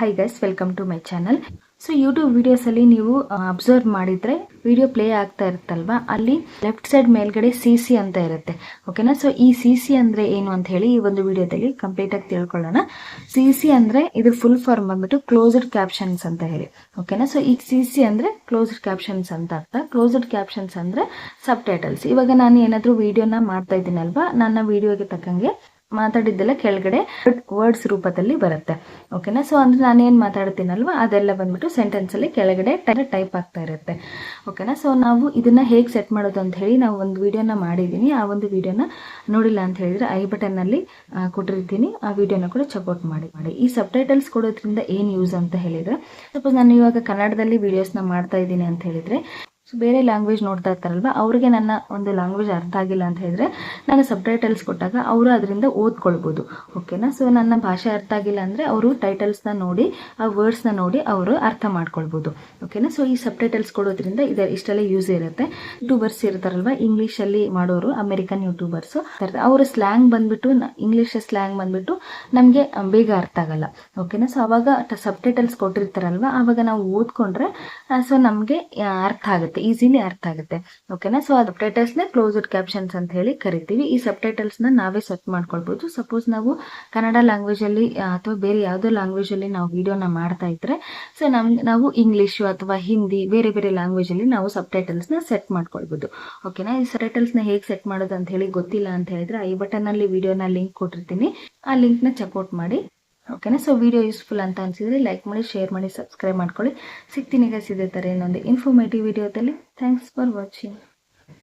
Hi guys, welcome to my channel. So YouTube ವಿಡಿಯೋಸಲ್ಲಿ ನೀವು observe ಮಾಡಿದರೆ ವಿಡಿಯೋ ಪ್ಲೇ ಆಗ್ತಾ ಇರುತ್ತಲ್ವಾ, ಅಲ್ಲಿ ಲೆಫ್ಟ್ ಸೈಡ್ ಮೇಲ್ಗಡೆ CC ಅಂತ ಇರುತ್ತೆ. ಓಕೆನಾ. ಸೊ ಈ CC ಅಂದರೆ ಏನು ಅಂತ ಹೇಳಿ ಈ ಒಂದು ವಿಡಿಯೋದಲ್ಲಿ ಕಂಪ್ಲೀಟಾಗಿ ತಿಳ್ಕೊಳ್ಳೋಣ. CC ಅಂದರೆ ಇದ್ರ ಫುಲ್ ಫಾರ್ಮ್ ಬಂದ್ಬಿಟ್ಟು ಕ್ಲೋಸ್ಡ್ ಕ್ಯಾಪ್ಷನ್ಸ್ ಅಂತ ಹೇಳಿ. ಓಕೆನಾ. ಸೊ ಈ CC ಅಂದರೆ ಕ್ಲೋಸ್ಡ್ ಕ್ಯಾಪ್ಷನ್ಸ್ ಅಂತ ಅರ್ಥ. ಕ್ಲೋಸ್ಡ್ ಕ್ಯಾಪ್ಷನ್ಸ್ ಅಂದರೆ ಸಬ್ ಟೈಟಲ್ಸ್. ಇವಾಗ ನಾನು ಏನಾದರೂ ವಿಡಿಯೋನ ಮಾಡ್ತಾ ಇದ್ದೀನಲ್ವಾ, ನನ್ನ ವಿಡಿಯೋಗೆ ತಕ್ಕಂಗೆ ಮಾತಾಡಿದ್ದೆಲ್ಲ ಕೆಳಗಡೆ ವರ್ಡ್ಸ್ ರೂಪದಲ್ಲಿ ಬರುತ್ತೆ. ಓಕೆನಾ. ಸೊ ಅಂದರೆ ನಾನೇನು ಮಾತಾಡ್ತೀನಲ್ವ ಅದೆಲ್ಲ ಬಂದ್ಬಿಟ್ಟು ಸೆಂಟೆನ್ಸಲ್ಲಿ ಕೆಳಗಡೆ ಟೈಪ್ ಆಗ್ತಾ ಇರುತ್ತೆ. ಓಕೆನಾ. ಸೊ ನಾವು ಇದನ್ನು ಹೇಗೆ ಸೆಟ್ ಮಾಡೋದು ಅಂತ ಹೇಳಿ ನಾವು ಒಂದು ವಿಡಿಯೋನ ಮಾಡಿದ್ದೀನಿ. ಆ ಒಂದು ವಿಡಿಯೋನ ನೋಡಿಲ್ಲ ಅಂತ ಹೇಳಿದರೆ ಐ ಬಟನ್ನಲ್ಲಿ ಕೊಟ್ಟಿರ್ತೀನಿ, ಆ ವಿಡಿಯೋನ ಕೂಡ ಚೆಕ್ಔಟ್ ಮಾಡಿ. ಈ ಸಬ್ ಟೈಟಲ್ಸ್ ಕೊಡೋದ್ರಿಂದ ಏನು ಯೂಸ್ ಅಂತ ಹೇಳಿದರೆ, ಸಪೋಸ್ ನಾನು ಇವಾಗ ಕನ್ನಡದಲ್ಲಿ ವಿಡಿಯೋಸ್ನ ಮಾಡ್ತಾ ಇದ್ದೀನಿ ಅಂತ ಹೇಳಿದರೆ, ಸೊ ಬೇರೆ ಲ್ಯಾಂಗ್ವೇಜ್ ನೋಡ್ತಾ ಇರ್ತಾರಲ್ವ, ಅವ್ರಿಗೆ ನನ್ನ ಒಂದು ಲ್ಯಾಂಗ್ವೇಜ್ ಅರ್ಥ ಆಗಿಲ್ಲ ಅಂತ ಹೇಳಿದ್ರೆ ನಾನು ಸಬ್ ಟೈಟಲ್ಸ್ ಕೊಟ್ಟಾಗ ಅವರು ಅದರಿಂದ ಓದ್ಕೊಳ್ಬೋದು. ಓಕೆನಾ. ಸೊ ನನ್ನ ಭಾಷೆ ಅರ್ಥ ಆಗಿಲ್ಲ ಅಂದರೆ ಅವರು ಟೈಟಲ್ಸ್ನ ನೋಡಿ, ಆ ವರ್ಡ್ಸ್ನ ನೋಡಿ ಅವರು ಅರ್ಥ ಮಾಡ್ಕೊಳ್ಬೋದು. ಓಕೆನಾ. ಸೊ ಈ ಸಬ್ ಟೈಟಲ್ಸ್ ಕೊಡೋದ್ರಿಂದ ಇಷ್ಟೆಲ್ಲ ಯೂಸ್ ಇರುತ್ತೆ. ಯೂಟ್ಯೂಬರ್ಸ್ ಇರ್ತಾರಲ್ವ, ಇಂಗ್ಲೀಷಲ್ಲಿ ಮಾಡೋರು, ಅಮೆರಿಕನ್ ಯೂಟ್ಯೂಬರ್ಸು, ಅವರ ಸ್ಲ್ಯಾಂಗ್ ಬಂದ್ಬಿಟ್ಟು ಇಂಗ್ಲೀಷ್ ಸ್ಲ್ಯಾಂಗ್ ಬಂದ್ಬಿಟ್ಟು ನಮಗೆ ಬೇಗ ಅರ್ಥ ಆಗಲ್ಲ. ಓಕೆನಾ. ಸೊ ಅವಾಗ ಸಬ್ ಟೈಟಲ್ಸ್ ಕೊಟ್ಟಿರ್ತಾರಲ್ವ, ಆವಾಗ ನಾವು ಓದ್ಕೊಂಡ್ರೆ ಸೊ ನಮಗೆ ಅರ್ಥ ಆಗುತ್ತೆ, ಈಸಿಲಿ ಅರ್ಥ ಆಗುತ್ತೆ. ಓಕೆನಾ. ಸೊ ಸಬ್ ಟೈಟಲ್ಸ್ನ ಕ್ಲೋಸ್ಡ್ ಕ್ಯಾಪ್ಷನ್ಸ್ ಅಂತ ಹೇಳಿ ಕರಿತೀವಿ. ಈ ಸಬ್ ಟೈಟಲ್ಸ್ನ ನಾವೇ ಸೆಟ್ ಮಾಡ್ಕೊಳ್ಬೋದು. ಸಪೋಸ್ ನಾವು ಕನ್ನಡ ಲ್ಯಾಂಗ್ವೇಜಲ್ಲಿ ಅಥವಾ ಬೇರೆ ಯಾವುದೋ ಲ್ಯಾಂಗ್ವೇಜಲ್ಲಿ ನಾವು ವಿಡಿಯೋನ ಮಾಡ್ತಾ ಇದ್ರೆ, ಸೊ ನಾವು ಇಂಗ್ಲೀಷು ಅಥವಾ ಹಿಂದಿ ಬೇರೆ ಬೇರೆ ಲ್ಯಾಂಗ್ವೇಜಲ್ಲಿ ನಾವು ಸಬ್ ಟೈಟಲ್ಸ್ನ ಸೆಟ್ ಮಾಡ್ಕೊಳ್ಬೋದು. ಓಕೆನಾ. ಈ ಸಬ್ ಟೈಟಲ್ಸ್ನ ಹೇಗೆ ಸೆಟ್ ಮಾಡೋದು ಅಂತ ಹೇಳಿ ಗೊತ್ತಿಲ್ಲ ಅಂತ ಹೇಳಿದ್ರೆ ಐ ಬಟನ್ನಲ್ಲಿ ವಿಡಿಯೋನ ಲಿಂಕ್ ಕೊಟ್ಟಿರ್ತೀನಿ, ಆ ಲಿಂಕ್ನ ಚೆಕ್ಔಟ್ ಮಾಡಿ. ಓಕೆನಾ. ಸೊ ವಿಡಿಯೋ ಯೂಸ್ಫುಲ್ ಅಂತ ಅನಿಸಿದರೆ ಲೈಕ್ ಮಾಡಿ, ಶೇರ್ ಮಾಡಿ, ಸಬ್ಸ್ಕ್ರೈಬ್ ಮಾಡ್ಕೊಳ್ಳಿ. ಸಿಗ್ತೀನಿ ಗೈಸ್ ಇದೇ ಥರ ಇನ್ನೊಂದು ಇನ್ಫಾರ್ಮೇಟಿವ್ ವಿಡಿಯೋದಲ್ಲಿ. Thanks for watching.